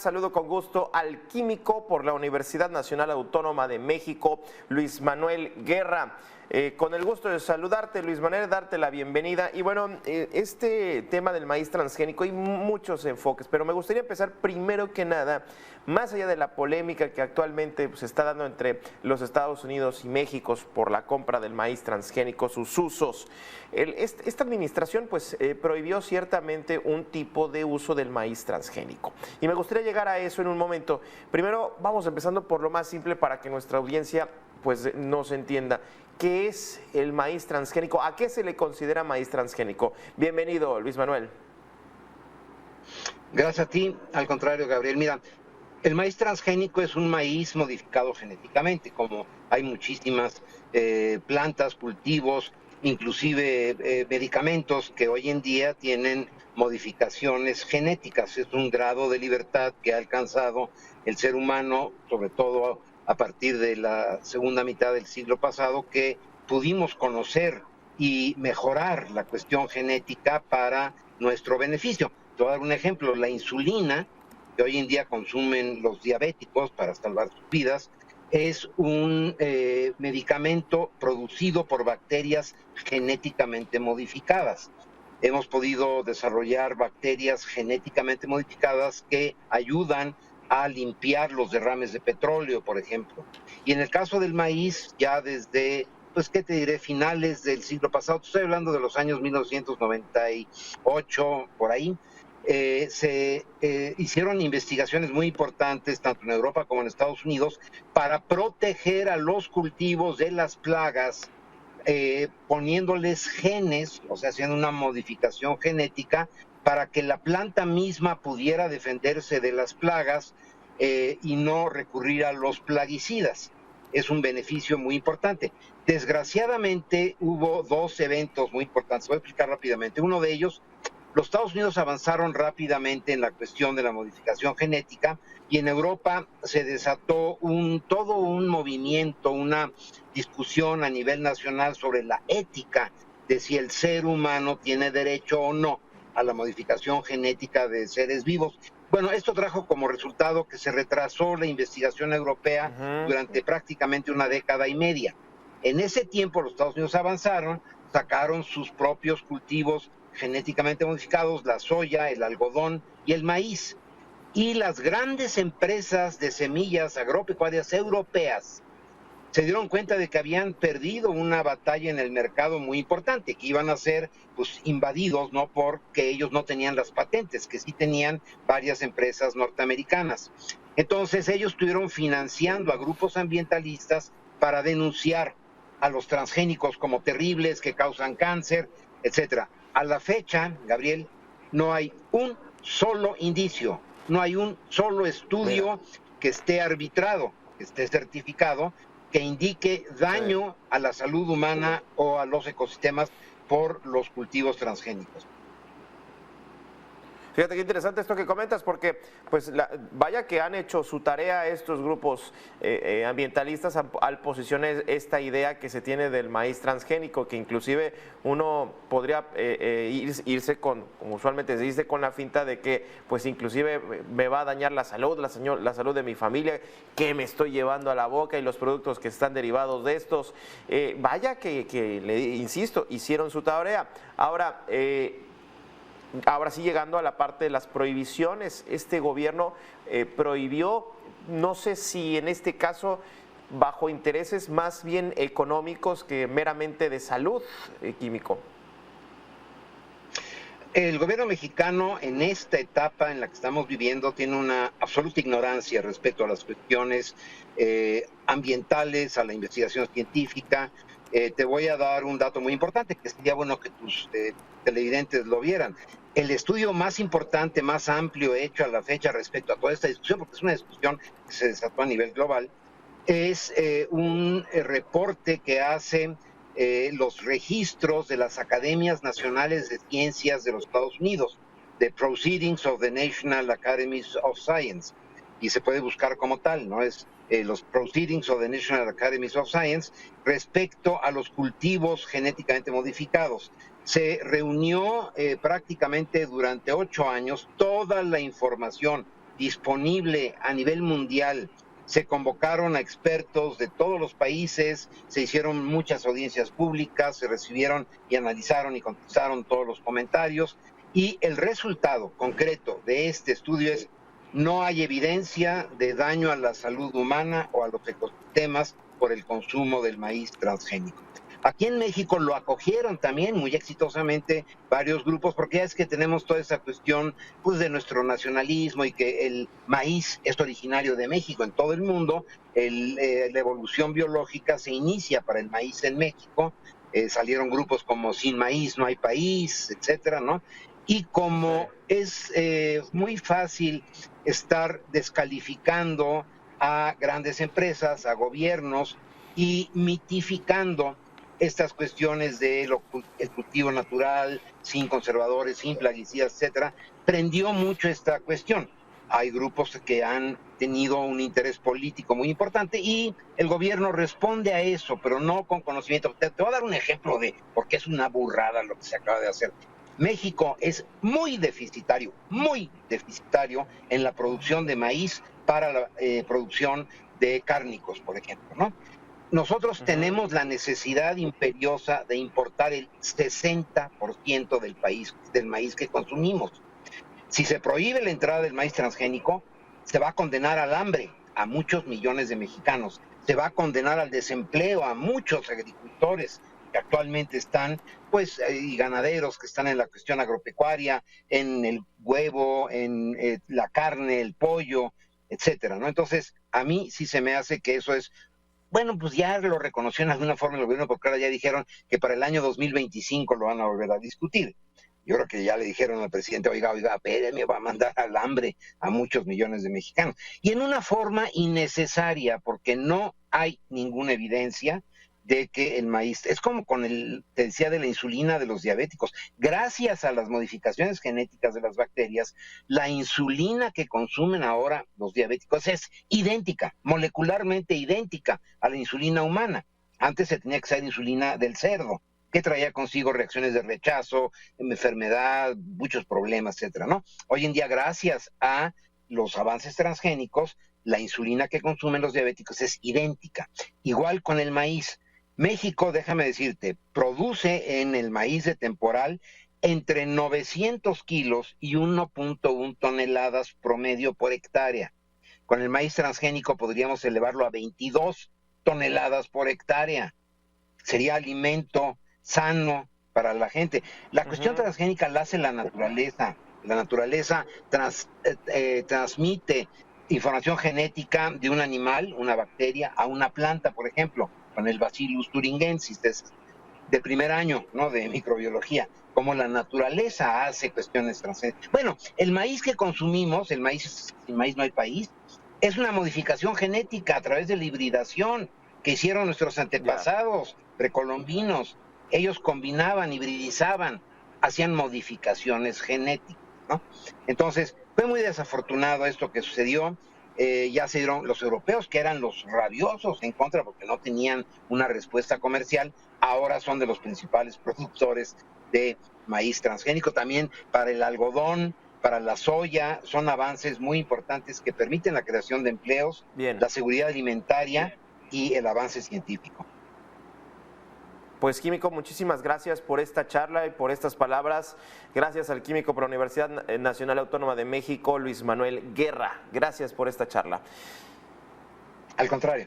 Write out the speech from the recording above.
Saludo con gusto al químico por la Universidad Nacional Autónoma de México, Luis Manuel Guerra. Con el gusto de saludarte, Luis Manuel, darte la bienvenida. Y bueno, este tema del maíz transgénico, hay muchos enfoques, pero me gustaría empezar primero que nada, más allá de la polémica que actualmente se está dando entre los Estados Unidos y México por la compra del maíz transgénico, sus usos. Esta administración prohibió ciertamente un tipo de uso del maíz transgénico. Y me gustaría llegar a eso en un momento. Primero, vamos empezando por lo más simple para que nuestra audiencia nos entienda. ¿Qué es el maíz transgénico? ¿A qué se le considera maíz transgénico? Bienvenido, Luis Manuel. Gracias a ti. Al contrario, Gabriel. Mira, el maíz transgénico es un maíz modificado genéticamente, como hay muchísimas plantas, cultivos, inclusive medicamentos que hoy en día tienen modificaciones genéticas. Es un grado de libertad que ha alcanzado el ser humano, sobre todo a partir de la segunda mitad del siglo pasado, que pudimos conocer y mejorar la cuestión genética para nuestro beneficio. Te voy a dar un ejemplo: la insulina, que hoy en día consumen los diabéticos para salvar sus vidas, es un medicamento producido por bacterias genéticamente modificadas. Hemos podido desarrollar bacterias genéticamente modificadas que ayudan a limpiar los derrames de petróleo, por ejemplo. Y en el caso del maíz, ya desde, ¿qué te diré?, finales del siglo pasado, estoy hablando de los años 1998, por ahí, se hicieron investigaciones muy importantes, tanto en Europa como en Estados Unidos, para proteger a los cultivos de las plagas, poniéndoles genes, o sea, haciendo una modificación genética para que la planta misma pudiera defenderse de las plagas y no recurrir a los plaguicidas. Es un beneficio muy importante. Desgraciadamente hubo dos eventos muy importantes. Voy a explicar rápidamente. Uno de ellos, los Estados Unidos avanzaron rápidamente en la cuestión de la modificación genética y en Europa se desató todo un movimiento, una discusión a nivel nacional sobre la ética de si el ser humano tiene derecho o no a la modificación genética de seres vivos. Bueno, esto trajo como resultado que se retrasó la investigación europea durante prácticamente una década y media. En ese tiempo los Estados Unidos avanzaron, sacaron sus propios cultivos genéticamente modificados, la soya, el algodón y el maíz. Y las grandes empresas de semillas agropecuarias europeas se dieron cuenta de que habían perdido una batalla en el mercado muy importante, que iban a ser invadidos, no porque ellos no tenían las patentes, que sí tenían varias empresas norteamericanas. Entonces ellos estuvieron financiando a grupos ambientalistas para denunciar a los transgénicos como terribles, que causan cáncer, etcétera. A la fecha, Gabriel, no hay un solo indicio, no hay un solo estudio que esté arbitrado, que esté certificado, que indique daño a la salud humana o a los ecosistemas por los cultivos transgénicos. Fíjate qué interesante esto que comentas, porque vaya que han hecho su tarea estos grupos ambientalistas al posicionar esta idea que se tiene del maíz transgénico, que inclusive uno podría irse como usualmente se dice, con la finta de que inclusive me va a dañar la salud de mi familia, que me estoy llevando a la boca y los productos que están derivados de estos. Vaya que le insisto, hicieron su tarea. Ahora sí, llegando a la parte de las prohibiciones, este gobierno prohibió, no sé si en este caso bajo intereses más bien económicos que meramente de salud, químico. El gobierno mexicano en esta etapa en la que estamos viviendo tiene una absoluta ignorancia respecto a las cuestiones ambientales, a la investigación científica. Te voy a dar un dato muy importante, que sería bueno que tus televidentes lo vieran. El estudio más importante, más amplio hecho a la fecha respecto a toda esta discusión, porque es una discusión que se desató a nivel global, es un reporte que hace los registros de las Academias Nacionales de Ciencias de los Estados Unidos, The Proceedings of the National Academies of Science, y se puede buscar como tal, ¿no? Es los Proceedings of the National Academies of Science respecto a los cultivos genéticamente modificados. Se reunió prácticamente durante 8 años toda la información disponible a nivel mundial. Se convocaron a expertos de todos los países, se hicieron muchas audiencias públicas, se recibieron y analizaron y contestaron todos los comentarios, y el resultado concreto de este estudio es: no hay evidencia de daño a la salud humana o a los ecosistemas por el consumo del maíz transgénico. Aquí en México lo acogieron también muy exitosamente varios grupos, porque ya es que tenemos toda esa cuestión pues de nuestro nacionalismo y que el maíz es originario de México. En todo el mundo la evolución biológica se inicia para el maíz en México. Salieron grupos como Sin Maíz No Hay País, etcétera, ¿no? Y como es muy fácil estar descalificando a grandes empresas, a gobiernos, y mitificando estas cuestiones de el cultivo natural, sin conservadores, sin plaguicidas, etcétera, prendió mucho esta cuestión. Hay grupos que han tenido un interés político muy importante y el gobierno responde a eso, pero no con conocimiento. Te voy a dar un ejemplo de por qué es una burrada lo que se acaba de hacer. México es muy deficitario en la producción de maíz para la producción de cárnicos, por ejemplo, ¿no? Nosotros tenemos la necesidad imperiosa de importar el 60% del maíz que consumimos. Si se prohíbe la entrada del maíz transgénico, se va a condenar al hambre a muchos millones de mexicanos, se va a condenar al desempleo a muchos agricultores que actualmente están, pues, y ganaderos que están en la cuestión agropecuaria, en el huevo, en la carne, el pollo, etcétera, ¿no? Entonces, a mí sí se me hace que eso es... Bueno, pues ya lo reconoció en alguna forma el gobierno, porque ahora ya dijeron que para el año 2025 lo van a volver a discutir. Yo creo que ya le dijeron al presidente: oiga, espéreme, va a mandar al hambre a muchos millones de mexicanos. Y en una forma innecesaria, porque no hay ninguna evidencia de que el maíz, es como con te decía, de la insulina de los diabéticos. Gracias a las modificaciones genéticas de las bacterias, la insulina que consumen ahora los diabéticos es idéntica, molecularmente idéntica a la insulina humana. Antes se tenía que usar insulina del cerdo, que traía consigo reacciones de rechazo, enfermedad, muchos problemas, etcétera, ¿no? Hoy en día, gracias a los avances transgénicos, la insulina que consumen los diabéticos es idéntica. Igual con el maíz. México, déjame decirte, produce en el maíz de temporal entre 900 kilos y 1.1 toneladas promedio por hectárea. Con el maíz transgénico podríamos elevarlo a 22 toneladas por hectárea. Sería alimento sano para la gente. La cuestión transgénica la hace la naturaleza. La naturaleza transmite información genética de un animal, una bacteria, a una planta, por ejemplo, con el Bacillus thuringiensis, de primer año, ¿no?, de microbiología, como la naturaleza hace cuestiones transgénicas. Bueno, el maíz que consumimos, el maíz Sin Maíz No Hay País, es una modificación genética a través de la hibridación que hicieron nuestros antepasados precolombinos. Ellos combinaban, hibridizaban, hacían modificaciones genéticas, ¿no? Entonces, fue muy desafortunado esto que sucedió. Ya se dieron los europeos, que eran los rabiosos en contra porque no tenían una respuesta comercial, ahora son de los principales productores de maíz transgénico. También para el algodón, para la soya, son avances muy importantes que permiten la creación de empleos, la seguridad alimentaria y el avance científico. Pues, químico, muchísimas gracias por esta charla y por estas palabras. Gracias al químico por la Universidad Nacional Autónoma de México, Luis Manuel Guerra. Gracias por esta charla. Al contrario.